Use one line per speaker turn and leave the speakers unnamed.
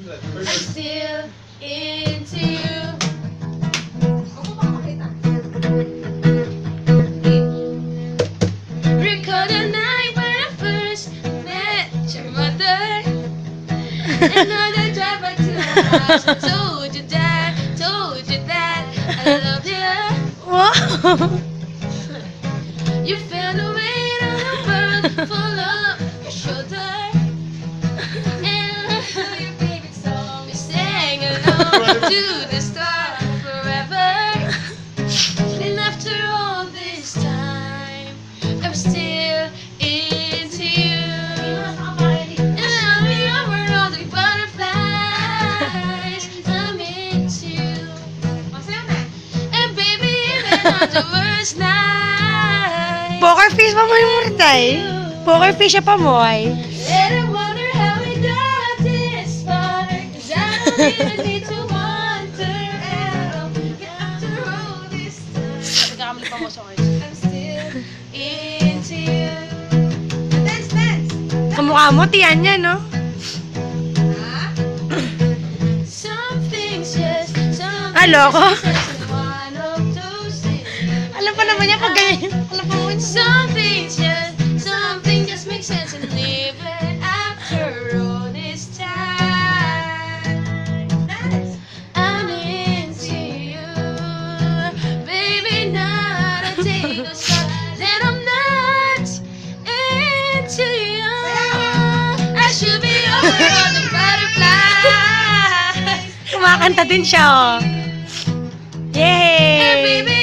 I'm still into you. Recall the night when I first met your mother. Another drive back to the house. I told you that I love you.
Wow!
You feel the weight of the world full of your shoulder. And I feel your favorite song. You sang along to the start forever. And after all this time, I'm still into you. And I'll be over all the butterflies. I'm into you. And baby, even on the worst night,
Poker face pa mo yung Murtay. Poker face siya pa mo ay.
let her wonder how we got this far. 'Cause I don't even need to wonder at all. After all this time, I'm still into you. Dance!
Kamukha mo, tiyan niya, no?
Something's just
Loko.
one of those things.
Alam pa naman niya pag ganyan. Alam pa mo niya.
Something just makes sense and live it after all this time. I'm into you, baby, not a day goes by that I'm not into you. I should be over all the butterflies.
Kumakanta din siya, oh.
And
Yay!
baby,